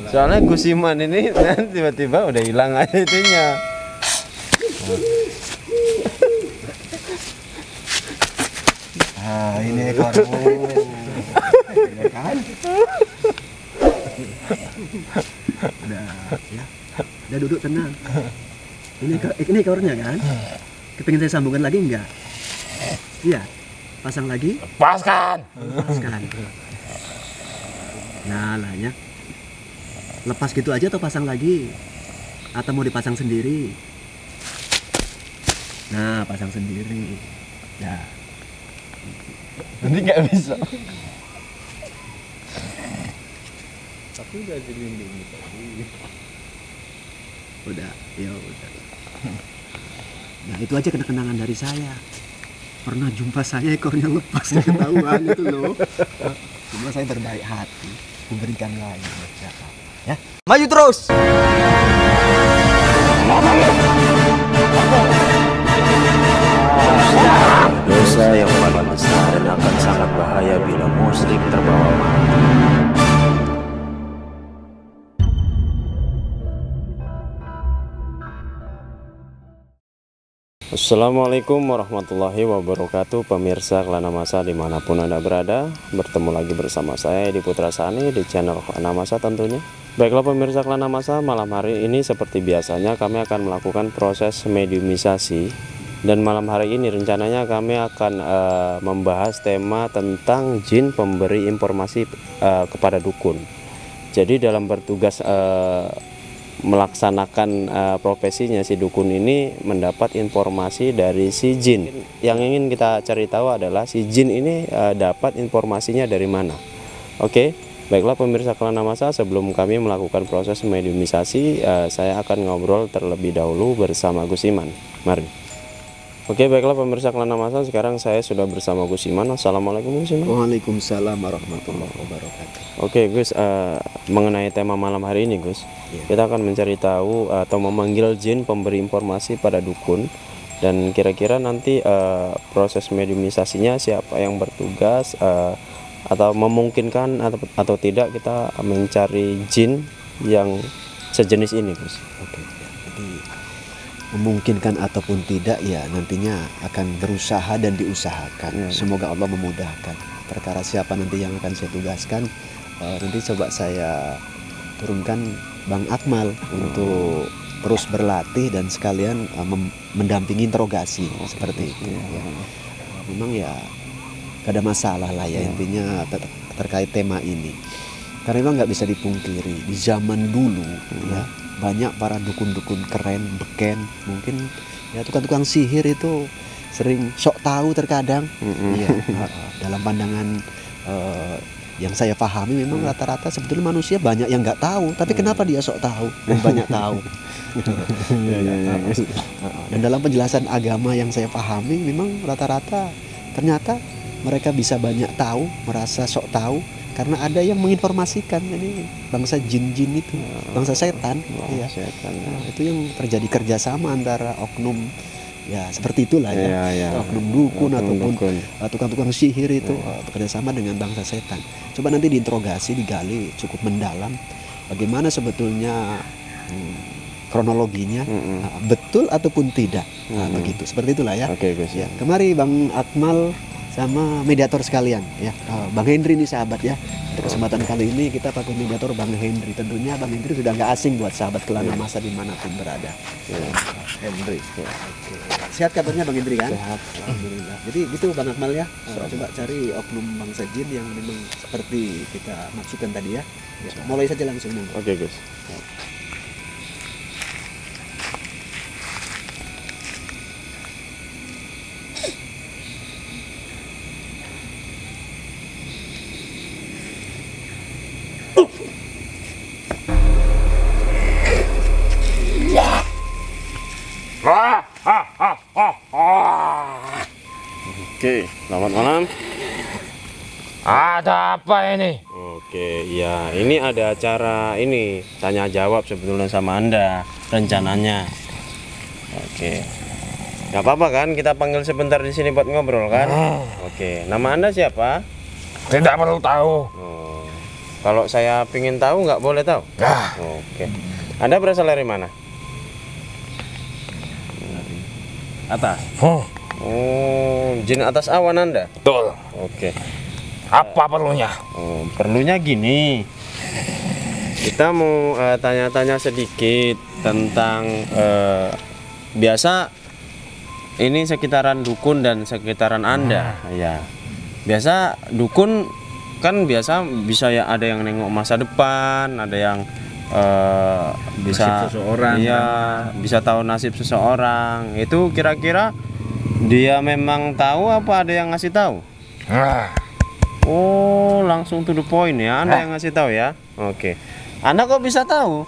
Soalnya Gusiman ini tiba-tiba udah hilang aja itunya. Nah, ini ekormu. Ya kan? Udah, ya. Udah duduk tenang. Ini ekornya kan? Kepingin saya sambungkan lagi enggak? Iya. Pasang lagi? Lepaskan. Lepaskan. Nah, lah ya. Lepas gitu aja atau pasang lagi? Atau mau dipasang sendiri? Nah, pasang sendiri. Ya. Nanti nggak bisa. Tapi udah dilindungi tadi. Udah, ya udah. Nah, itu aja kenang-kenangan dari saya. Pernah jumpa saya ekornya lepas, ketahuan itu loh. Cuma saya berbaik hati, memberikan lagi buat siapa. Ya, maju terus. Dosa yang paling besar dan akan sangat bahaya bila muslim terbawa mati. Assalamualaikum warahmatullahi wabarakatuh. Pemirsa Kelana Masa dimanapun Anda berada, bertemu lagi bersama saya Edi Putra Sani di channel Kelana Masa tentunya. Baiklah pemirsa Kelana Masa, malam hari ini seperti biasanya kami akan melakukan proses mediumisasi. Dan malam hari ini rencananya kami akan membahas tema tentang jin pemberi informasi kepada dukun. Jadi dalam bertugas melaksanakan profesinya, si dukun ini mendapat informasi dari si jin. Yang ingin kita cari tahu adalah si jin ini dapat informasinya dari mana. Oke, baiklah pemirsa Kelana Masa, sebelum kami melakukan proses mediumisasi, saya akan ngobrol terlebih dahulu bersama Gus Iman. Mari. Oke, baiklah pemirsa Kelana Masa, sekarang saya sudah bersama Gus Iman. Assalamualaikum Gus Iman. Waalaikumsalam warahmatullahi wabarakatuh. Oke Gus, mengenai tema malam hari ini Gus, kita akan mencari tahu atau memanggil jin pemberi informasi pada dukun. Dan kira-kira nanti proses mediumisasinya siapa yang bertugas, atau memungkinkan atau tidak kita mencari jin yang sejenis ini Gus. Oke, jadi memungkinkan ataupun tidak ya nantinya akan berusaha dan diusahakan. Semoga Allah memudahkan. Perkara siapa nanti yang akan saya tugaskan, nanti coba saya turunkan Bang Akmal untuk terus berlatih dan sekalian mendampingi interogasi seperti itu. Ya. Memang ya gak ada masalah lah ya intinya terkait tema ini. Karena memang nggak bisa dipungkiri di zaman dulu ya banyak para dukun-dukun keren, beken, mungkin ya tukang-tukang sihir itu sering sok tahu terkadang. Iya, dalam pandangan yang saya pahami memang rata-rata sebetulnya manusia banyak yang nggak tahu, tapi kenapa dia sok tahu dan banyak tahu? Dan dalam penjelasan agama yang saya pahami memang rata-rata ternyata mereka bisa banyak tahu, merasa sok tahu karena ada yang menginformasikan. Ini bangsa jin-jin itu, bangsa setan. Ya. Nah, itu yang terjadi kerjasama antara oknum ya seperti itulah ya, oknum dukun ataupun tukang-tukang sihir itu bekerjasama dengan bangsa setan. Coba nanti diinterogasi, digali cukup mendalam bagaimana sebetulnya kronologinya, betul ataupun tidak. Begitu, seperti itulah ya. Oke, Gus. Ya, kemari Bang Akmal sama mediator sekalian ya, Bang Hendri ini sahabat ya. Kesempatan kali ini kita pakai mediator Bang Hendri. Tentunya Bang Hendri sudah nggak asing buat sahabat Kelana Masa dimanapun berada. Hendri. Sehat kabarnya Bang Hendri kan? Sehat, alhamdulillah. Jadi gitu Bang Akmal ya. Coba cari oknum bangsa jin yang memang seperti kita maksudkan tadi ya. Mulai saja langsung. Oke Gus. Oke, selamat malam. Ada apa ini? Oke, ya ini ada acara ini tanya jawab sebetulnya sama Anda rencananya. Oke, nggak apa-apa kan? Kita panggil sebentar di sini buat ngobrol kan? Oke, nama Anda siapa? Tidak perlu tahu. Oh, Kalau saya pingin tahu nggak boleh tahu? Ah, Oke. Anda berasal dari mana? Atas. Oh, jin atas awan Anda? betul. Oke. Apa perlunya? Oh, perlunya gini. Kita mau tanya-tanya sedikit tentang biasa ini sekitaran dukun dan sekitaran Anda. Ya. Biasa dukun kan biasa bisa ya, ada yang nengok masa depan, ada yang bisa Nasib seseorang, iya, bisa tahu nasib seseorang. Itu kira-kira dia memang tahu apa ada yang ngasih tahu? Nah, Oh, langsung to the point ya. Anda yang ngasih tahu ya. Oke. Anda kok bisa tahu?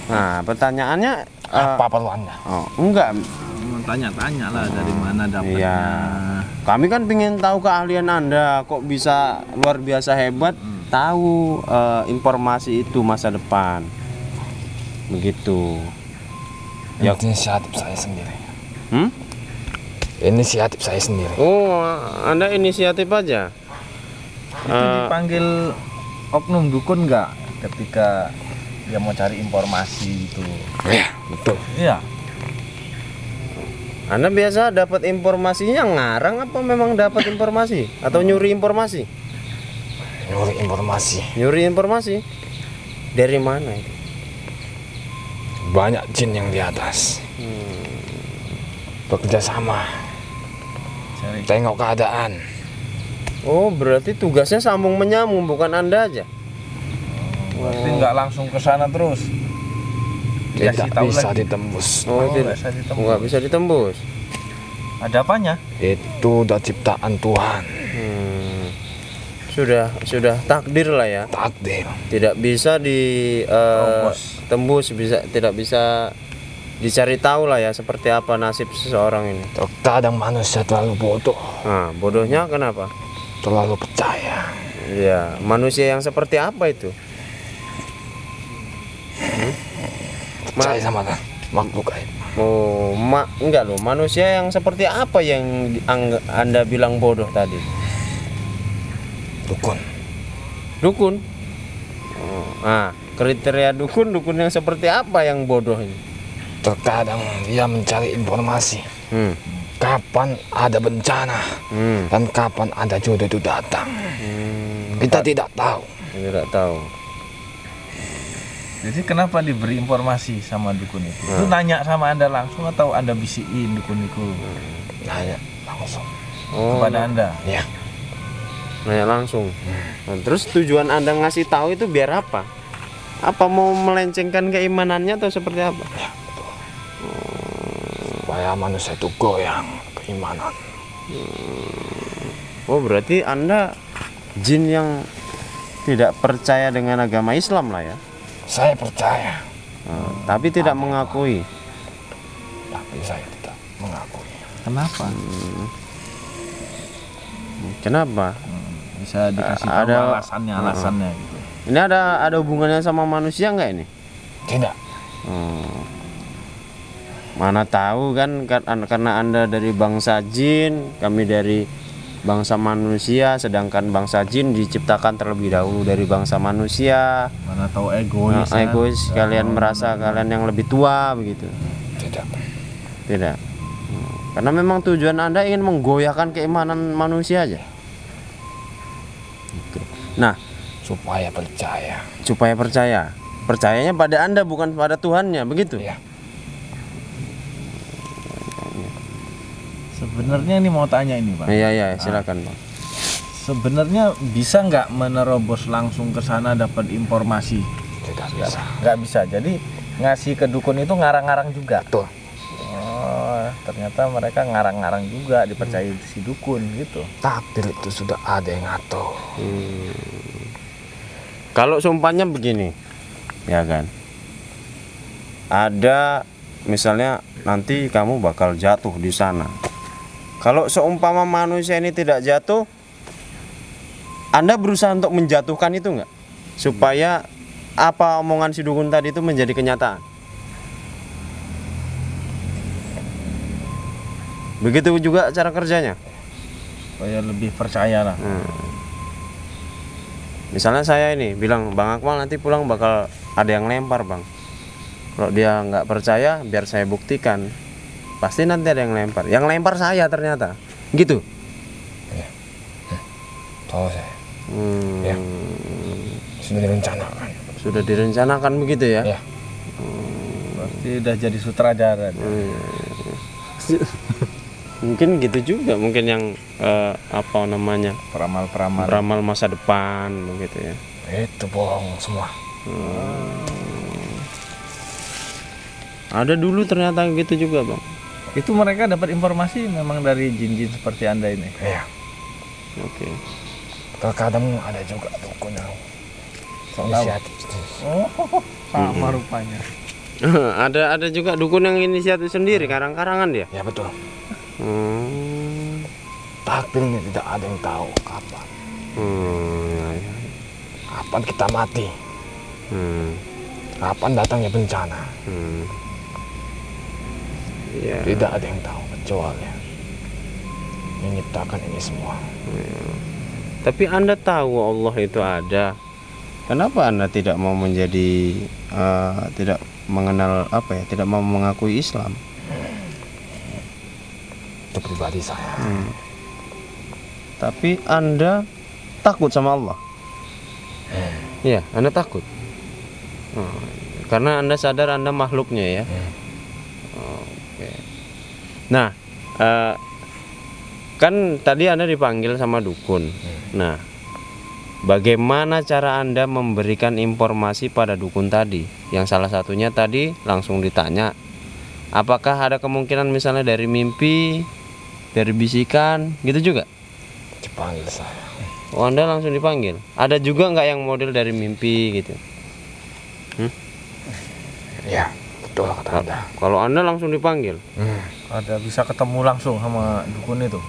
Nah, pertanyaannya apa perlu Anda? oh, enggak. Tanya-tanya lah dari mana dapatnya. Iya. Kami kan pengen tahu keahlian Anda, kok bisa luar biasa hebat tahu informasi itu masa depan. Begitu. Ya. Inisiatif saya sendiri. Hmm? Inisiatif saya sendiri. Oh, Anda inisiatif aja. Itu dipanggil oknum dukun nggak ketika dia mau cari informasi itu? Ya, betul. Iya. Anda biasa dapat informasinya ngarang apa memang dapat informasi atau nyuri informasi? Nyuri informasi. Nyuri informasi dari mana itu? Banyak jin yang di atas. Bekerja sama. Cari. Tengok keadaan. Oh, berarti tugasnya sambung menyambung, bukan Anda aja. Berarti nggak langsung ke sana terus. Dikasih Tidak tahu bisa lagi. ditembus. Oh, nggak bisa ditembus. nggak bisa ditembus. Ada apanya? Itu udah ciptaan Tuhan. Sudah takdir lah ya. Takdir. Tidak bisa tembus, tidak bisa dicari tahu lah ya seperti apa nasib seseorang ini. Terkadang manusia terlalu bodoh, Nah, bodohnya kenapa? terlalu percaya. Ya, manusia yang seperti apa itu? Percaya sama makhluk gaib. Oh, enggak loh. Manusia yang seperti apa yang Anda bilang bodoh tadi? Dukun. Dukun. Oh, nah, kriteria dukun yang seperti apa yang bodoh ini? Terkadang dia mencari informasi. Hmm. Kapan ada bencana Hmm. dan kapan ada jodoh itu datang. Kita tidak tahu. Tidak tahu. Jadi kenapa diberi informasi sama dukun itu? Itu nanya sama Anda langsung atau Anda bisikin dukun itu Nanya langsung. Oh, kepada Anda? Ya, nanya langsung. Nah, terus tujuan Anda ngasih tahu itu biar apa? Apa mau melencengkan keimanannya atau seperti apa? supaya manusia itu goyang keimanan. Oh, berarti Anda jin yang tidak percaya dengan agama Islam lah ya? Saya percaya, Tapi tidak mengakui. tapi saya tidak mengakui. Kenapa? Kenapa? Bisa dikasih tahu Ada- alasannya gitu. Ini ada hubungannya sama manusia nggak ini? Tidak. Mana tahu kan, karena Anda dari bangsa jin, kami dari bangsa manusia, sedangkan bangsa jin diciptakan terlebih dahulu dari bangsa manusia. Mana tahu egois. Nah, egois, kalian merasa kalian yang lebih tua begitu. Tidak. Tidak. Karena memang tujuan Anda ingin menggoyahkan keimanan manusia aja. Nah, Supaya percaya. supaya percaya. Percayanya pada Anda bukan pada Tuhannya, begitu? Ya. Sebenarnya ini mau tanya ini, Pak. Iya, silakan, Bang. Sebenarnya bisa nggak menerobos langsung ke sana dapat informasi? Tidak bisa. Nggak bisa. Jadi ngasih ke dukun itu ngarang-ngarang juga. Betul. Oh, ternyata mereka ngarang-ngarang juga, dipercaya si dukun gitu. Takdir itu sudah ada yang ngatur. Kalau seumpamanya begini, ya kan? Ada misalnya nanti kamu bakal jatuh di sana. Kalau seumpama manusia ini tidak jatuh, Anda berusaha untuk menjatuhkan itu enggak? Supaya apa omongan si dukun tadi itu menjadi kenyataan. Begitu juga cara kerjanya. Supaya lebih percaya lah. Misalnya saya ini bilang Bang Akmal nanti pulang bakal ada yang lempar Bang. Kalau dia nggak percaya, biar saya buktikan. Pasti nanti ada yang lempar. Yang lempar saya ternyata. Gitu. Tahu saya. Ya. Sudah direncanakan. Sudah direncanakan begitu ya? Ya. Pasti udah jadi sutradara. Mungkin gitu juga, mungkin yang apa namanya? Peramal-peramal. Peramal masa depan begitu ya. Itu bohong semua. Ada dulu ternyata gitu juga Bang. Itu mereka dapat informasi memang dari jin-jin seperti Anda ini. Iya. Oke. Terkadang ada juga dukun yang inisiatif. Oh, sama rupanya. ada juga dukun yang inisiatif sendiri, karang-karangan dia. Ya betul. Takdirnya tidak ada yang tahu kapan. Ya. Kapan kita mati? Kapan datangnya bencana? Ya. Tidak ada yang tahu kecuali yang menciptakan ini semua. Tapi Anda tahu Allah itu ada. Kenapa Anda tidak mau menjadi tidak mengenal apa ya, tidak mau mengakui Islam? Itu pribadi saya. Tapi Anda takut sama Allah. Iya, Anda takut. Karena Anda sadar Anda makhluknya ya. Oke. Nah, kan tadi Anda dipanggil sama dukun. Nah, bagaimana cara Anda memberikan informasi pada dukun tadi? Yang salah satunya tadi langsung ditanya, apakah ada kemungkinan misalnya dari mimpi, dari bisikan, gitu juga? Dipanggil saya. Oh, Anda langsung dipanggil. Ada juga nggak yang model dari mimpi gitu? Ya, betul kata Anda. Kalau Anda langsung dipanggil? Ada bisa ketemu langsung sama dukun itu.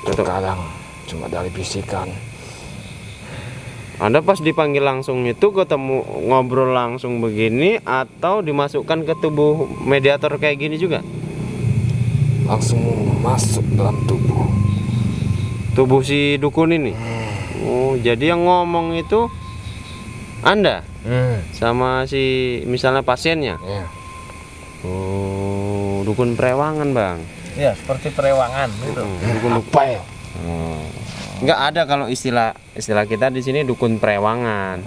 Terkadang cuma dari bisikan. Anda pas dipanggil langsung itu ketemu ngobrol langsung begini atau dimasukkan ke tubuh mediator kayak gini juga? Langsung masuk dalam tubuh si dukun ini. Oh, jadi yang ngomong itu Anda sama si misalnya pasiennya. Ya. Oh, dukun perewangan Bang. Ya, seperti perewangan gitu. Dukun Apa ya? Enggak ada kalau istilah kita di sini dukun perewangan.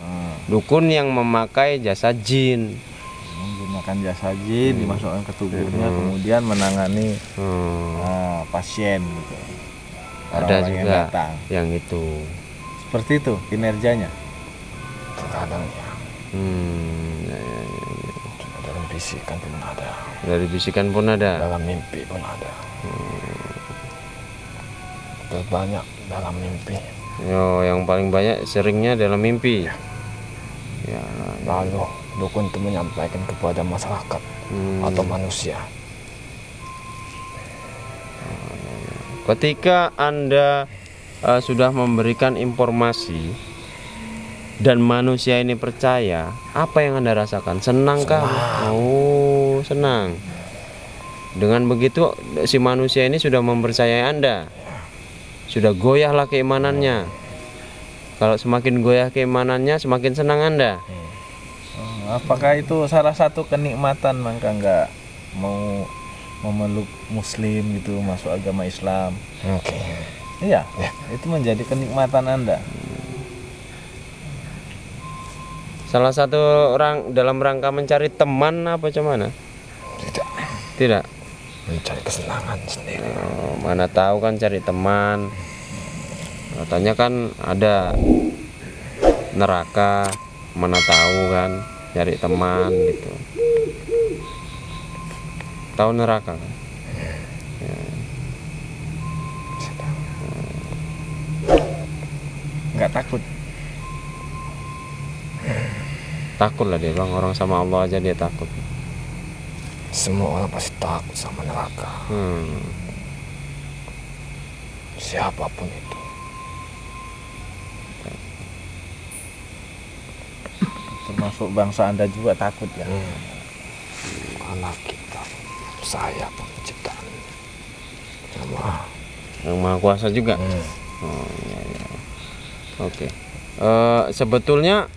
Dukun yang memakai jasa jin. Menggunakan jasa jin dimasukkan ke tubuhnya, kemudian menangani pasien gitu. Ada Orang-orang juga yang itu. Seperti itu kinerjanya. Terkadang ya. Ya. Cuma dalam bisikan pun ada. Dari bisikan pun ada. Dalam mimpi pun ada. Terbanyak dalam mimpi. Yo, yang paling banyak seringnya dalam mimpi. Ya. Lalu dukun itu menyampaikan kepada masyarakat atau manusia. Ketika Anda sudah memberikan informasi dan manusia ini percaya, apa yang Anda rasakan? Senangkah? Oh, senang. Dengan begitu si manusia ini sudah mempercayai Anda. Sudah goyahlah keimanannya. Kalau semakin goyah keimanannya, semakin senang Anda. Apakah itu salah satu kenikmatan maka nggak mau memeluk Muslim gitu, masuk agama Islam? Oke. Iya, itu menjadi kenikmatan Anda. Salah satu orang dalam rangka mencari teman apa cuman? Tidak. Mencari kesenangan sendiri. Mana tahu kan cari teman. Katanya kan ada neraka, mana tahu kan cari teman gitu. Tahu neraka kan? Nggak takut? Takut lah dia Bang, orang sama Allah aja dia takut. Semua orang pasti takut sama neraka. Siapapun itu. Termasuk bangsa Anda juga takut ya? Anak kita, saya penciptaan yang maha kuasa juga. Oh iya. Oke. Sebetulnya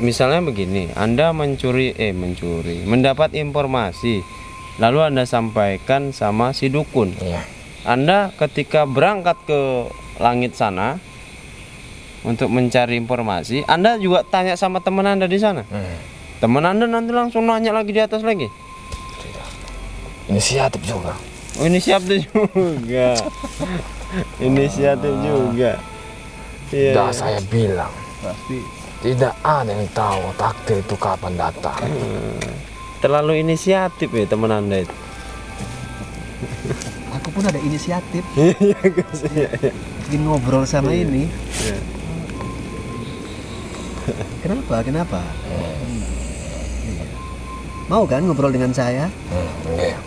misalnya begini, Anda mendapat informasi, lalu Anda sampaikan sama si dukun. Iya. Anda ketika berangkat ke langit sana untuk mencari informasi, Anda juga tanya sama teman Anda di sana. Teman Anda nanti langsung nanya lagi di atas lagi. Tidak. Inisiatif juga. Oh, inisiatif juga. Inisiatif juga. Iya. Dah saya bilang, Pasti tidak ada yang tahu takdir itu kapan datang. Terlalu inisiatif ya teman Anda itu. Aku pun ada inisiatif Iya, Gus. Iya, iya. ingin ngobrol sama ini. Iya. Kenapa? Iya. Mau kan ngobrol dengan saya? Iya.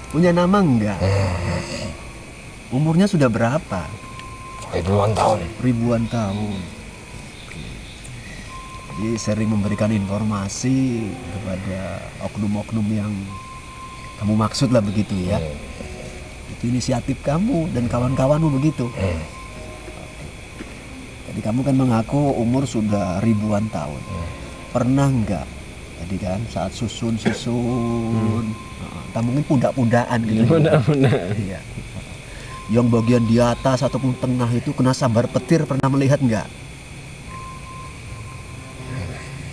Punya nama enggak? Umurnya sudah berapa? Ribuan tahun. Ribuan tahun. Jadi sering memberikan informasi kepada oknum-oknum yang kamu maksud lah begitu ya. Itu inisiatif kamu dan kawan-kawanmu begitu. Jadi kamu kan mengaku umur sudah ribuan tahun. Pernah enggak? Tadi kan saat susun, mungkin pudak-pudaan gitu. Benar-benar. Iya. Yang bagian di atas ataupun tengah itu kena sambar petir, pernah melihat enggak?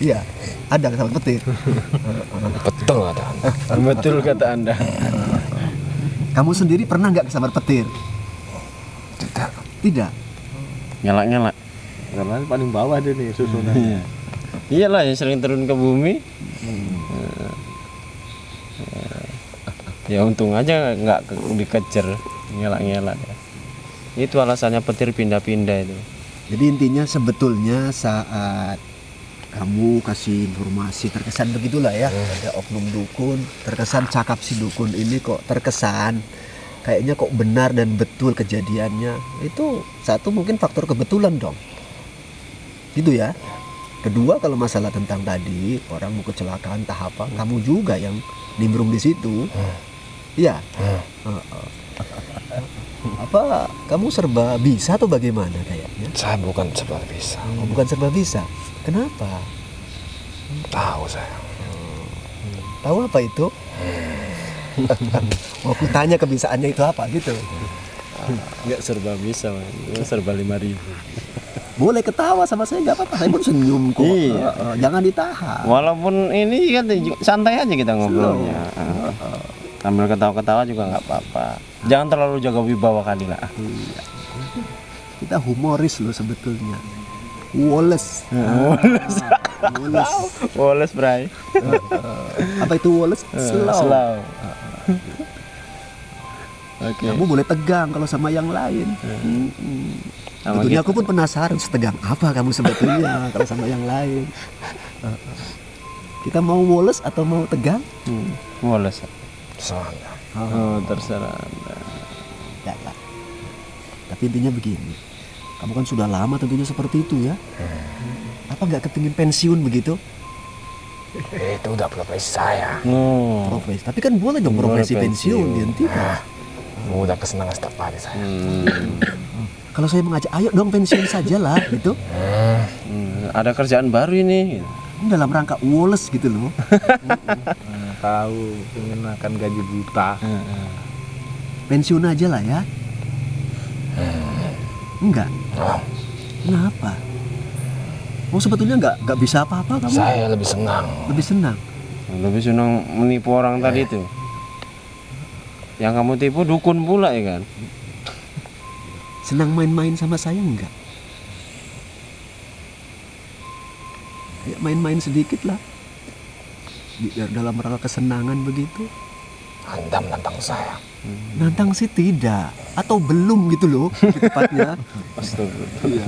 Iya, ada sambar petir. Betul kata Anda. Betul kata Anda. Kamu sendiri pernah nggak kesambar petir? Tidak. Tidak. Nyala-nyala. karena paling bawah dia nih susunan. Iya. Iyalah yang sering turun ke bumi. Ya untung aja nggak dikejar ngelak-ngelak. Itu alasannya petir pindah-pindah itu. Jadi intinya sebetulnya saat kamu kasih informasi terkesan begitulah ya, ada oknum dukun, terkesan cakap si dukun ini kok terkesan kayaknya kok benar dan betul kejadiannya. Itu satu mungkin faktor kebetulan dong, gitu ya. Kedua kalau masalah tentang tadi orang mau kecelakaan entah apa, kamu juga yang nimbrung di situ. Iya. Apa kamu serba bisa atau bagaimana kayaknya? Saya bukan serba bisa. Oh, bukan serba bisa. Kenapa? Tahu saya. Tahu apa itu? Mau aku tanya kebisaannya itu apa gitu. Nggak serba bisa, man. Serba 5.000. Boleh ketawa sama saya nggak apa-apa. Saya pun senyum kok. Iya. Jangan ditahan. Walaupun ini kan santai aja kita ngobrolnya. Sambil ketawa-ketawa juga nggak apa-apa. Jangan terlalu jaga wibawa kali lah. Kita humoris loh sebetulnya. Wallace. Woles, Bray. Apa itu Wallace? Slow. Oke. Kamu boleh tegang kalau sama yang lain. Sama Sebetulnya kita. aku pun penasaran setegang apa kamu sebetulnya kalau sama yang lain. Kita mau Wallace atau mau tegang? Woles. Soalnya. Oh, terserah Anda. Enggak lah. Tapi intinya begini, kamu kan sudah lama tentunya seperti itu ya. Apa nggak kepingin pensiun begitu? Itu udah profesi saya. Oh. Profesi. Tapi kan boleh dong Boleh profesi pensiun pensiun. dihentikan. Udah kesenangan setiap hari saya. Kalau saya mengajak, ayo dong pensiun saja lah gitu. Ada kerjaan baru ini. Ini dalam rangka Wallace gitu loh. Tahu ingin akan gaji buta. Pensiun aja lah ya. Enggak. Kenapa? Oh sebetulnya nggak bisa apa-apa kamu. Saya lebih senang. Lebih senang. Lebih senang menipu orang tadi itu. Yang kamu tipu dukun pula ya kan? Senang main-main sama saya enggak? Ya, main-main sedikit lah. Biar dalam rangka kesenangan begitu. Anda menantang saya. Nantang sih tidak. Atau belum gitu loh tepatnya. Iya.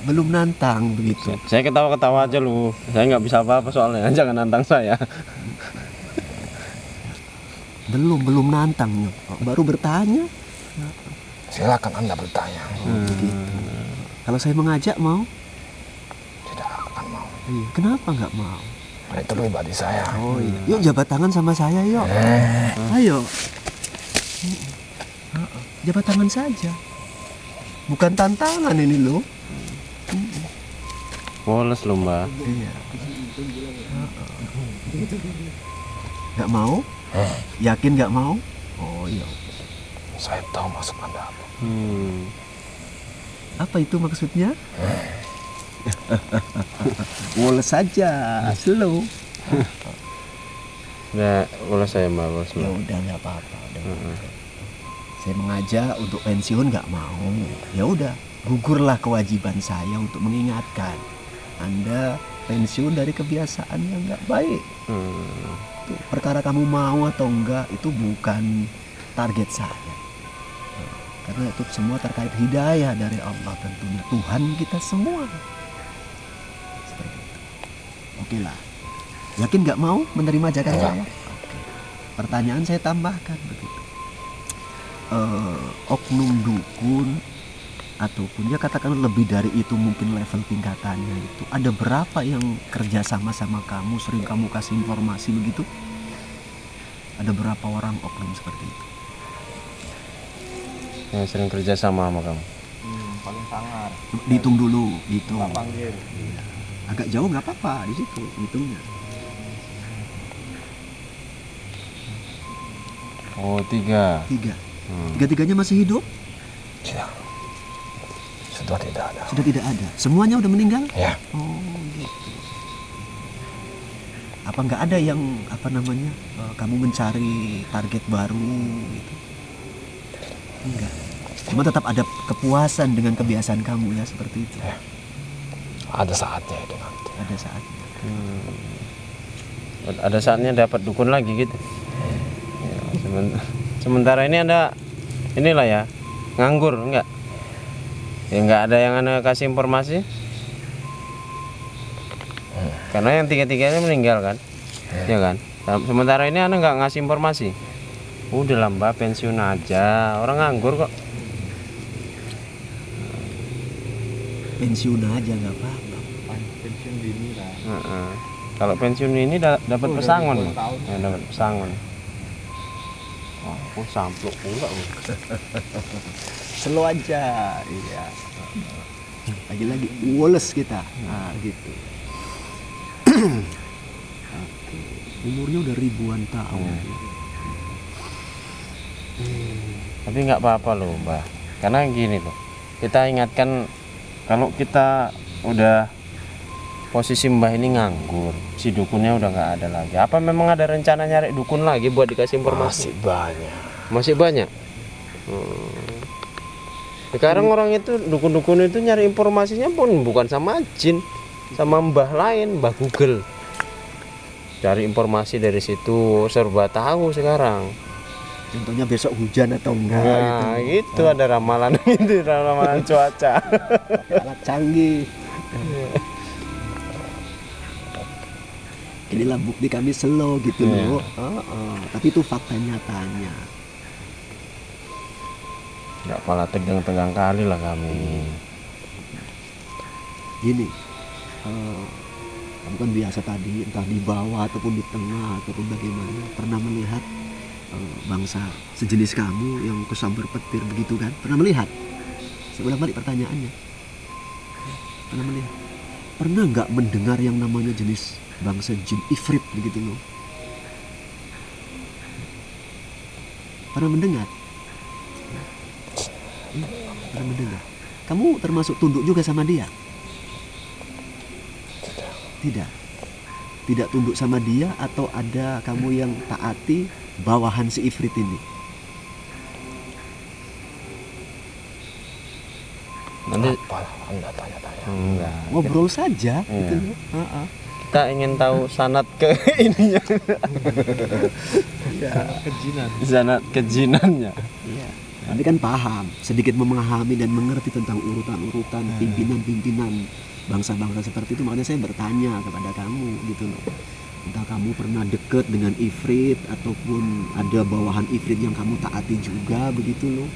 Belum nantang begitu. Saya ketawa-ketawa aja lu. Saya nggak bisa apa-apa soalnya. Jangan nantang saya. Belum nantang Nyok. Baru bertanya. Silakan Anda bertanya. Begitu. Kalau saya mengajak mau? Tidak akan mau. Iya. Kenapa nggak mau? Itu pribadi saya. Oh iya. Yuk jabat tangan sama saya yuk. Ayo. Jabat tangan saja. Bukan tantangan ini loh. Woles loh Mbah. Iya. Nggak mau? Yakin nggak mau? Oh iya. Saya tahu maksud Anda apa. Apa itu maksudnya? Woles saja, slow. Nah, woles saya Mbah, woles Ya Mbah. udah nggak apa-apa. Saya mengajak untuk pensiun nggak mau. Ya udah, gugurlah kewajiban saya untuk mengingatkan Anda pensiun dari kebiasaan yang nggak baik. Tuh, perkara kamu mau atau enggak itu bukan target saya. Karena itu semua terkait hidayah dari Allah tentunya, Tuhan kita semua. Seperti itu. Oke lah. Yakin nggak mau menerima ajakan saya? Oke. Pertanyaan saya tambahkan begitu. Oknum dukun ataupun ya katakan lebih dari itu mungkin level tingkatannya itu, ada berapa yang kerja sama kamu, sering kamu kasih informasi begitu? Ada berapa orang oknum seperti itu? Yang sering kerja sama kamu. Paling sangar. Dihitung dulu, dihitung. Tak panggil. Agak jauh nggak apa-apa di situ hitungnya. Oh, 3. Tiga-tiganya masih hidup? Tidak. Sudah tidak ada. Sudah tidak ada. Semuanya udah meninggal? Ya. Oh gitu. Apa nggak ada yang kamu mencari target baru gitu? Enggak. Cuma tetap ada kepuasan dengan kebiasaan kamu ya seperti itu. Ya. Ada saatnya itu nanti. Ada saatnya. Ada saatnya dapat dukun lagi gitu. Ya, sementara ini Anda inilah ya, nganggur enggak? Ya enggak ada yang Anda kasih informasi. Karena yang tiga-tiganya meninggal kan. Ya kan? Sementara ini Anda enggak ngasih informasi. Udah lah Mbak, pensiun aja. Orang nganggur kok. Pensiun aja nggak apa-apa. Pensiun dini lah. Kalau pensiun ini dapat pesangon, Bang. Ya, dapat pesangon. Oh, sampluk pula. Slow aja, iya. Lagi-lagi woles kita, nah gitu. Oke. Umurnya udah ribuan tahun. Tapi nggak apa-apa loh Mbak, karena gini loh, kita ingatkan kalau kita udah posisi Mbah ini nganggur, si dukunnya udah nggak ada lagi. Apa memang ada rencana nyari dukun lagi buat dikasih informasi? Masih banyak. Masih banyak. Sekarang orang itu dukun-dukun itu nyari informasinya pun bukan sama jin, sama mbah lain, mbah Google. Cari informasi dari situ, serba tahu sekarang. Contohnya besok hujan atau enggak Nah, gitu. itu ada ramalan itu, ramalan cuaca. Alat canggih. Inilah bukti kami slow gitu loh. Tapi itu fakta nyatanya. Nggak pala tegang-tegang kali lah kami. Gini, kamu kan biasa tadi entah di bawah ataupun di tengah ataupun bagaimana pernah melihat bangsa sejenis kamu yang kesambar petir begitu kan? Pernah melihat? Saya ulang balik pertanyaannya. Pernah melihat? Pernah nggak mendengar yang namanya jenis bangsa jin ifrit begitu loh? Pernah mendengar? Pernah mendengar? Kamu termasuk tunduk juga sama dia? Tidak. Tidak tunduk sama dia atau ada kamu yang taati bawahan si ifrit ini? Nanti Apa Anda tanya-tanya? enggak. Ngobrol saja gitu Iya. loh. Kita ingin tahu sanad ke ininya. Kejinan. Sanad kejinannya. Iya. Nanti kan paham, sedikit memahami dan mengerti tentang urutan-urutan pimpinan-pimpinan bangsa-bangsa seperti itu. Makanya saya bertanya kepada kamu gitu loh. Entah kamu pernah deket dengan ifrit ataupun ada bawahan ifrit yang kamu taati juga begitu loh.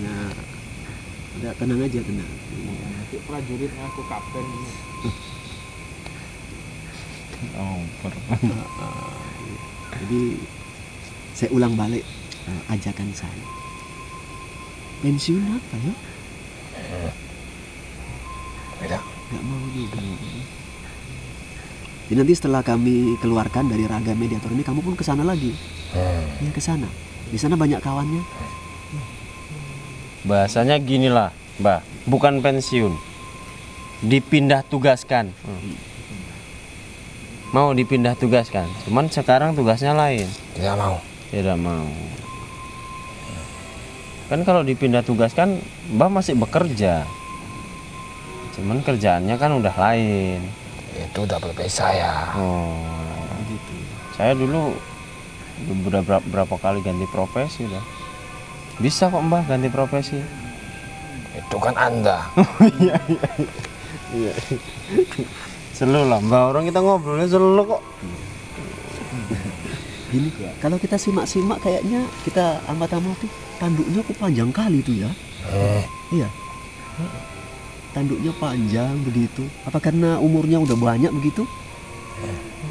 Nah, udah tenang aja, tenang. Nanti prajuritnya aku kapten ini. Oh, Jadi saya ulang balik ajakan saya. Pensiun apa ya? Tidak. Nggak mau juga. Jadi nanti setelah kami keluarkan dari Raga Mediator ini, kamu pun ke sana lagi. Ya ke sana. Di sana banyak kawannya. Bahasanya gini lah, Mbah, bukan pensiun, dipindah tugaskan. Mau dipindah tugaskan, cuman sekarang tugasnya lain. Tidak mau. Tidak mau. Kan kalau dipindah tugaskan, Mbah masih bekerja. Cuman kerjaannya kan udah lain. Itu double pay saya. Oh, gitu. Saya dulu berapa kali ganti profesi udah. Bisa kok Mbah ganti profesi. Itu kan Anda. Iya. Selalu lah Mbah, orang kita ngobrolnya selalu kok. Gini, kalau kita simak-simak kayaknya kita amati tanduknya kok panjang kali itu ya. Iya. Tanduknya panjang begitu. Apa karena umurnya udah banyak begitu?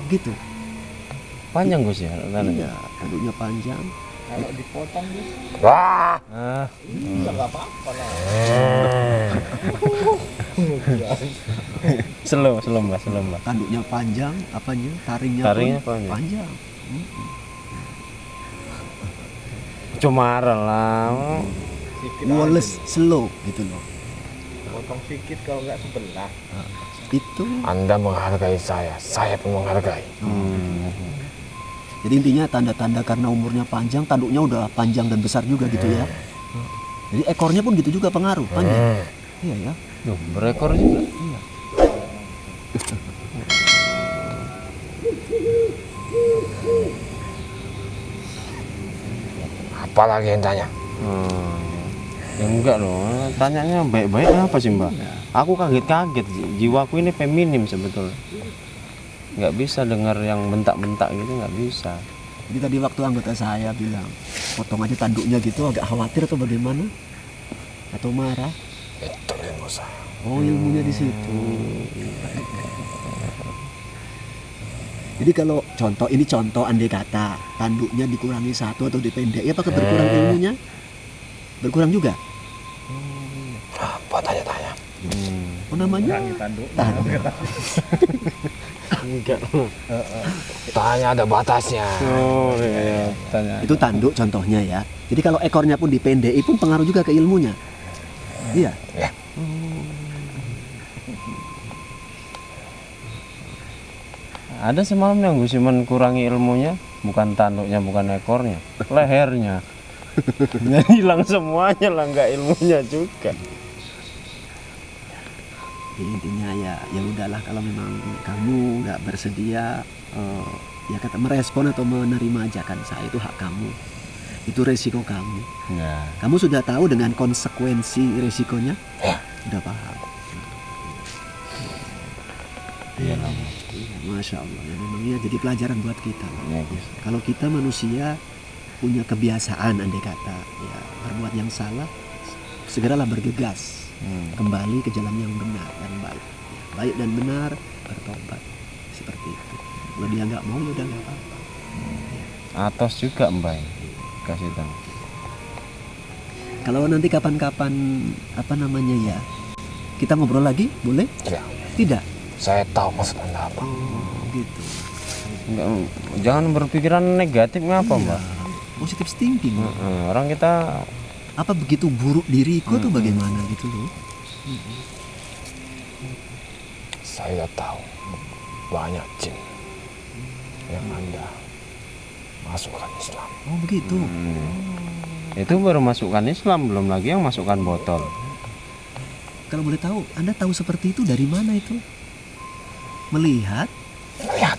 Gitu. Panjang Gus ya? Iya, tanduknya panjang. Kalau dipotong Gus, Wah. ya nggak apa-apa lah. Slow Mbah. Tanduknya panjang, apanya? Taringnya Taringnya panjang. Cuma lah. Wallace slow gitu loh. Potong sedikit kalau nggak sebelah. Itu. Anda menghargai saya pun menghargai. Jadi intinya tanda-tanda karena umurnya panjang, tanduknya udah panjang dan besar juga gitu ya. Jadi ekornya pun gitu juga pengaruh, panjang. Iya ya. Duh, berekor juga. Iya. Apalagi yang tanya? Ya enggak loh, tanyanya baik-baik apa sih Mbak? Aku kaget-kaget, jiwaku ini feminim sebetulnya. Nggak bisa dengar yang bentak-bentak gitu, nggak bisa. Jadi tadi waktu anggota saya bilang, potong aja tanduknya gitu, agak khawatir atau bagaimana? Atau marah? Itu ilmu saya. Oh, ilmunya di situ. Jadi kalau contoh andai kata tanduknya dikurangi satu atau dipendek, apakah berkurang ilmunya? Berkurang juga? Apa tanya-tanya? Apa namanya? Tanduk. Enggak. Tanya ada batasnya. Oh iya, tanya. Itu tanduk contohnya ya. Jadi kalau ekornya pun dipendek pun pengaruh juga ke ilmunya. Iya. Ya. Ada semalam yang Gus Iman kurangi ilmunya, bukan tanduknya, bukan ekornya, lehernya. Jadi hilang semuanya lah, nggak ilmunya juga. Ya, intinya ya udahlah, kalau memang kamu nggak bersedia ya kata merespon atau menerima ajakan saya, itu hak kamu, itu resiko kamu. Ya. Kamu sudah tahu dengan konsekuensi resikonya? Ya. Sudah paham. Iya lah. Masya Allah, ya memang ya jadi pelajaran buat kita. Ya, Gus. Kalau kita manusia punya kebiasaan andai kata ya berbuat yang salah, segeralah bergegas kembali ke jalan yang benar dan baik. Ya, baik dan benar, bertobat seperti itu. Kalau dia nggak mau ya udah nggak apa-apa. Atos juga Mbak, kasih tahu. Kalau nanti kapan-kapan apa namanya ya kita ngobrol lagi, boleh? Ya. Tidak? Saya tahu maksud Anda apa. Oh gitu. Enggak, jangan berpikiran negatif ngapa Mbak? Positive thinking. Orang kita Apa begitu buruk diriku tuh bagaimana gitu loh? Saya tahu banyak jin yang Anda masukkan Islam. Oh begitu. itu baru masukkan Islam, belum lagi yang masukkan botol. Kalau boleh tahu, Anda tahu seperti itu dari mana itu? Melihat? Lihat.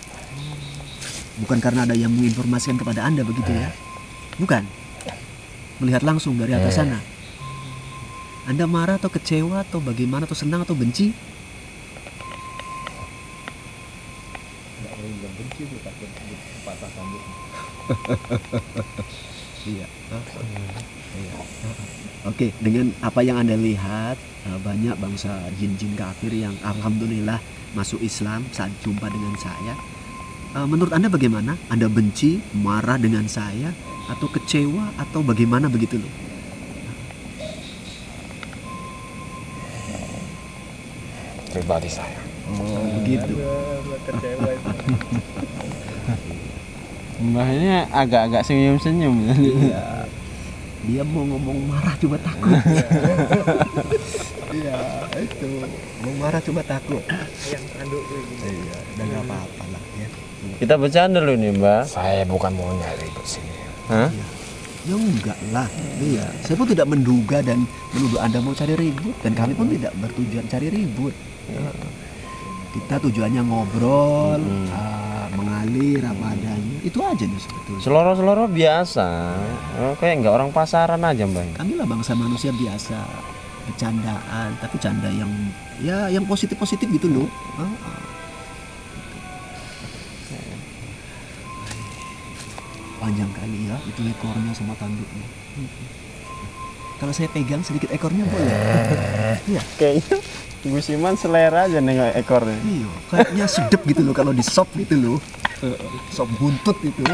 Bukan karena ada yang menginformasikan kepada Anda begitu ya? Bukan. Melihat langsung dari atas sana. Anda marah atau kecewa atau bagaimana, atau senang atau benci? Iya. Oke, dengan apa yang Anda lihat, banyak bangsa jin-jin kafir yang alhamdulillah masuk Islam saat jumpa dengan saya. Menurut Anda bagaimana? Anda benci, marah dengan saya, atau kecewa atau bagaimana begitu loh? Pribadi saya. Begitu. Kecewa itu. Mbah ini agak-agak senyum-senyum. Iya. Dia mau ngomong marah cuma takut. Iya, itu. Mau marah cuma takut. Yang tanduk ini. Iya, dan nggak apa-apa lah ya. Kita bercanda loh nih, Mbah. Saya bukan mau nyari ribut sini. Hah? Ya enggak lah. Iya, saya pun tidak menduga dan menuduh Anda mau cari ribut, dan kami pun tidak bertujuan cari ribut. Kita tujuannya ngobrol, mengalir apa adanya. Itu aja nih sebetulnya. Seloro-seloro biasa. Kayak nggak orang pasaran aja, Mbah. Kami lah bangsa manusia biasa, bercandaan, tapi canda yang ya yang positif-positif gitu loh. Panjang kali ya itu ekornya sama tanduknya. Kalau saya pegang sedikit ekornya boleh? Iya. Kayaknya Gus Iman selera aja nengok ekornya. Iya, kayaknya sedep gitu loh kalau di sop gitu loh. Sop buntut gitu.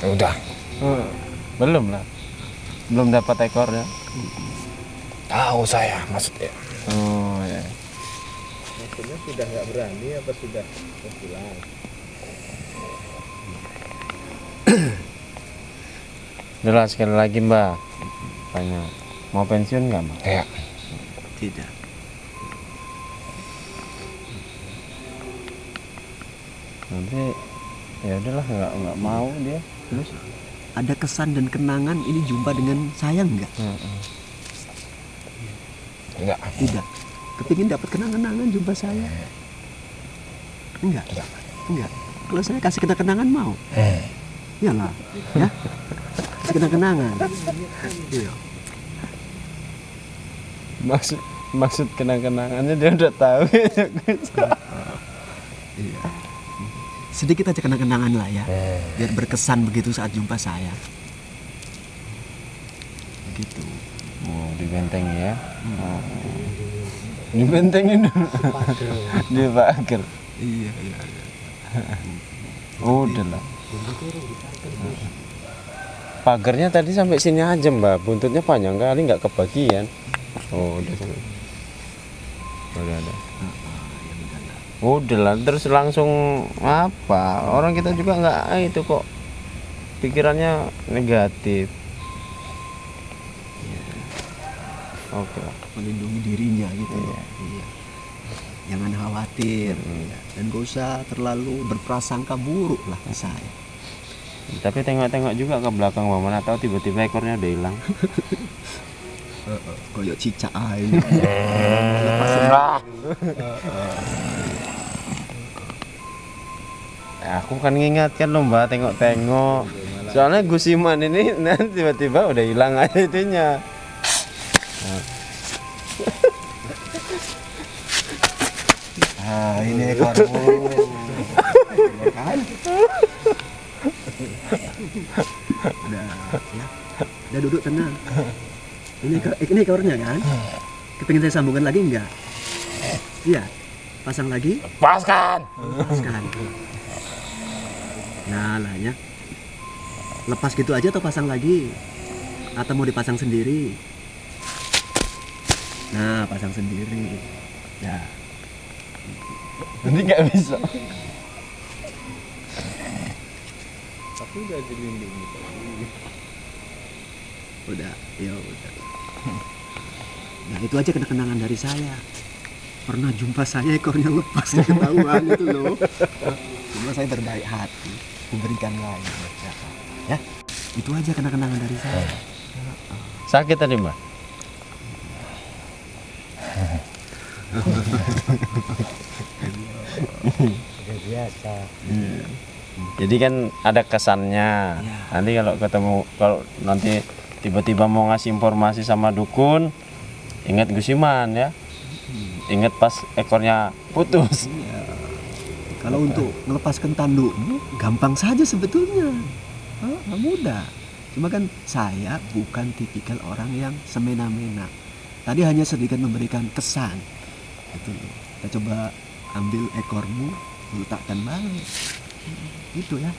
Udah. Belum lah. Belum dapat ekornya. Tahu saya maksudnya. Oh ya. Maksudnya sudah nggak berani apa sudah pulang? Udah sekali lagi, Mbak. Tanya, mau pensiun nggak, Mbak? Ya. Tidak. Nanti ya udahlah, nggak mau dia. Terus Ada kesan dan kenangan ini jumpa dengan saya enggak? Enggak. Tidak. Kepingin dapat kenangan jumpa saya? Enggak. Enggak. Kalau saya kasih kenangan mau? Iyalah, ya. Kasih kenangan. Iya. maksud kenang-kenangannya dia udah tahu. Iya. Sedikit aja kenangan lah ya, biar berkesan begitu saat jumpa saya. Begitu. Oh, dibentengi ya. Dibentengin dulu. Dia pagar. Iya. Udah lah. Pagarnya tadi sampai sini aja, Mbak. Buntutnya panjang kali, nggak kebagian. Oh, udah sampai. Udah ada. Udah lah, terus langsung apa? Orang kita juga nggak itu kok. Pikirannya negatif. Oke lah. Melindungi dirinya gitu ya. Iya. Jangan khawatir dan gak usah terlalu berprasangka buruk lah ke saya. Tapi tengok-tengok juga ke belakang, mana tahu tiba-tiba ekornya udah hilang. Koyok cicak aja. Aku kan ngingatkan loh, Mbak, tengok-tengok. Soalnya Gus Iman ini nanti tiba-tiba udah hilang aja itunya. Ini ekormu. Ya kan? Udah, ya. Udah duduk tenang. Ini ekornya kan? Kepingin saya sambungkan lagi enggak? Iya. Pasang lagi? Lepaskan. Lepaskan. Nah lah ya. Lepas gitu aja atau pasang lagi? Atau mau dipasang sendiri? Nah, pasang sendiri. Ya. Nanti nggak bisa. Tapi udah dilindungi. Udah, ya udah. Nah itu aja kenangan dari saya. Pernah jumpa saya ekornya lepas, ketahuan itu loh. Cuma saya berbaik hati, memberikan lain. Ya, itu aja kenangan dari saya. Sakit tadi, Mbak? Biasa. Jadi kan ada kesannya. Nanti kalau nanti tiba-tiba mau ngasih informasi sama dukun, ingat Gus Iman ya. Ingat pas ekornya putus. Kalau untuk melepaskan tanduk, gampang saja sebetulnya. Mudah. Cuma kan saya bukan tipikal orang yang semena-mena. Tadi hanya sedikit memberikan kesan. Gitu loh. Kita coba ambil ekormu, meletakkan balik. Gitu ya.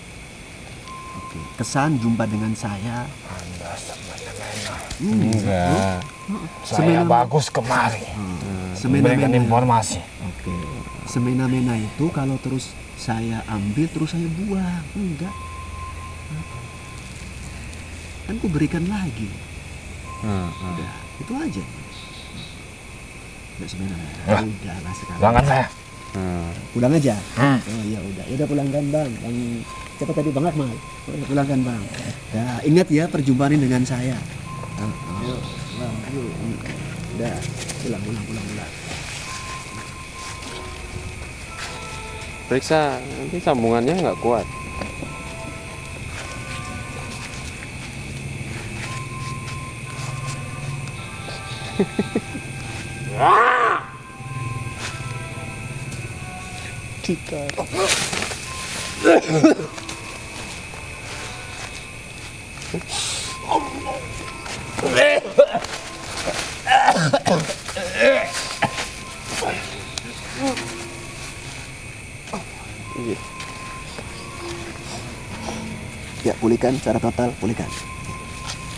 Oke, kesan jumpa dengan saya. Anda semena-mena. Enggak. Saya bagus kemari. Memberikan Semena-mena. informasi. Oke. Semena-mena itu kalau terus saya ambil terus saya buang. Enggak. Kan ku berikan lagi. Udah, itu aja. Udah semena-mena. Lah. Udahlah sekarang. Jangan saya. Pulang aja. Oh ya udah. Ya udah pulangkan Bang. Bang siapa tadi Bang Akmal? Oh, ya, pulangkan Bang. Nah, ingat ya perjumpaan ini dengan saya. Yuk, Bang, yuk. Udah, pulang. Periksa, nanti sambungannya nggak kuat. Ya, pulihkan secara total, pulihkan.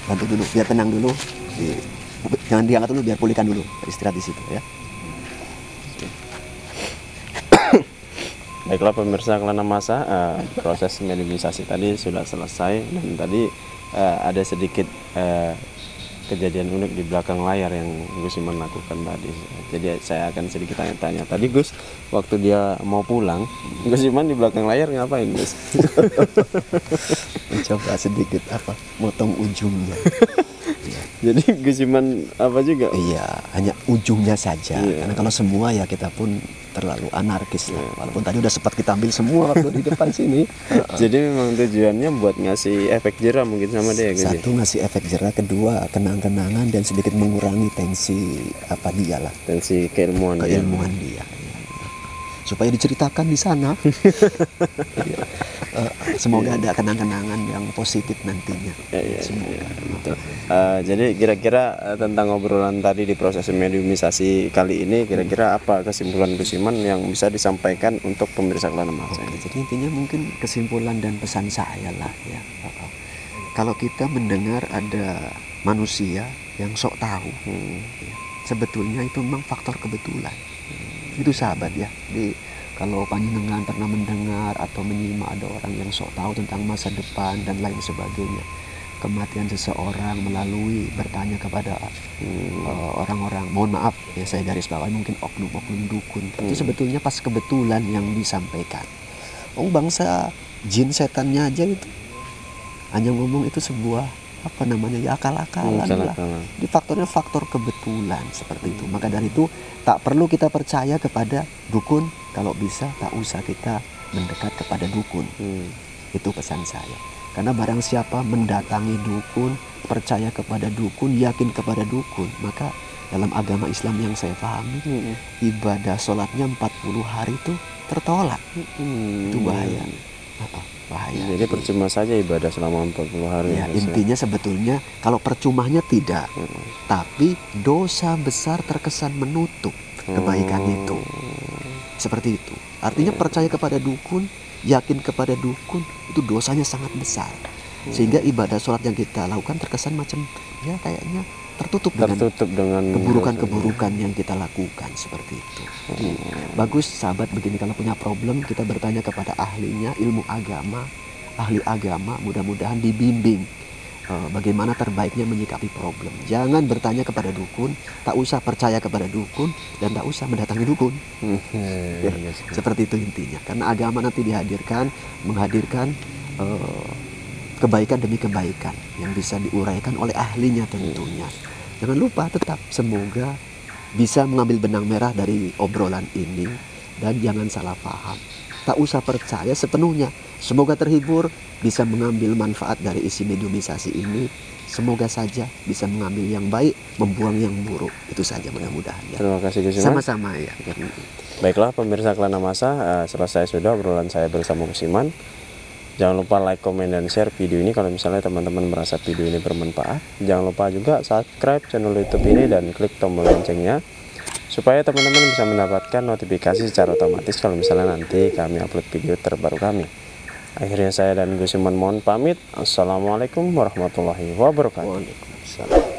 Bantu dulu, biar tenang dulu. Jangan diangkat dulu, biar pulihkan dulu. Istirahat di situ ya. Baiklah pemirsa Kelana Masa, proses mediumisasi tadi sudah selesai dan tadi ada sedikit kejadian unik di belakang layar yang Gus Iman lakukan tadi. Jadi saya akan sedikit tanya-tanya. Tadi Gus, waktu dia mau pulang, Gus Iman di belakang layar ngapain Gus? Coba sedikit motong ujungnya. Jadi Gus Iman apa juga? Iya, hanya ujungnya saja. Iya. Karena kalau semua ya kita pun terlalu anarkis lah. Walaupun tadi udah sempat kita ambil semua waktu di depan sini. Jadi memang tujuannya buat ngasih efek jerah mungkin sama dia Gus. Satu ngasih efek jerah, kedua kenang-kenangan dan sedikit mengurangi tensi dia lah, Tensi keilmuan dia. keilmuan dia. Supaya diceritakan di sana. Iya. Semoga ada kenang-kenangan yang positif nantinya. Semoga. Betul. Jadi kira-kira tentang obrolan tadi di proses mediumisasi kali ini, kira-kira apa kesimpulan Gus Iman yang bisa disampaikan untuk pemirsa Kelana Masa ini? Jadi intinya mungkin kesimpulan dan pesan saya lah ya. Kalau kita mendengar ada manusia yang sok tahu, ya, sebetulnya itu memang faktor kebetulan. Itu sahabat ya. Kalau panjenengan pernah mendengar atau menyimak ada orang yang sok tahu tentang masa depan dan lain sebagainya, kematian seseorang melalui bertanya kepada orang-orang, mohon maaf ya saya garis bawahi, mungkin oknum-oknum dukun, itu sebetulnya pas kebetulan yang disampaikan. Bangsa jin setannya aja itu hanya ngomong itu sebuah akal-akalan lah. Di faktornya faktor kebetulan seperti itu. Maka dari itu tak perlu kita percaya kepada dukun, kalau bisa tak usah kita mendekat kepada dukun. Itu pesan saya. Karena barang siapa mendatangi dukun, percaya kepada dukun, yakin kepada dukun, maka dalam agama Islam yang saya pahami, ibadah sholatnya 40 hari itu tertolak. Itu bahaya. Bahaya. Jadi percuma saja ibadah selama 40 hari. Ya, intinya sebetulnya kalau percumanya tidak, tapi dosa besar terkesan menutup kebaikan itu. Seperti itu. Artinya percaya kepada dukun, yakin kepada dukun, itu dosanya sangat besar. Sehingga ibadah sholat yang kita lakukan terkesan macam ya kayaknya tertutup dengan keburukan-keburukan yang kita lakukan seperti itu. Jadi bagus sahabat begini, kalau punya problem kita bertanya kepada ahlinya, ilmu agama, ahli agama, mudah-mudahan dibimbing bagaimana terbaiknya menyikapi problem. Jangan bertanya kepada dukun, tak usah percaya kepada dukun, dan tak usah mendatangi dukun. Ya, seperti itu intinya. Karena agama nanti menghadirkan kebaikan demi kebaikan yang bisa diuraikan oleh ahlinya tentunya. Jangan lupa tetap semoga bisa mengambil benang merah dari obrolan ini dan jangan salah paham. Tak usah percaya sepenuhnya. Semoga terhibur, bisa mengambil manfaat dari isi mediumisasi ini. Semoga saja bisa mengambil yang baik, membuang yang buruk. Itu saja mudah-mudahan ya. Terima kasih Gus Iman. Sama-sama ya. Baiklah pemirsa Kelana Masa, selesai sudah obrolan saya bersama Gus Iman. Jangan lupa like, komen, dan share video ini kalau misalnya teman-teman merasa video ini bermanfaat. Jangan lupa juga subscribe channel YouTube ini dan klik tombol loncengnya supaya teman-teman bisa mendapatkan notifikasi secara otomatis kalau misalnya nanti kami upload video terbaru kami. Akhirnya saya dan Gus Iman mohon pamit. Assalamualaikum warahmatullahi wabarakatuh. Waalaikumsalam.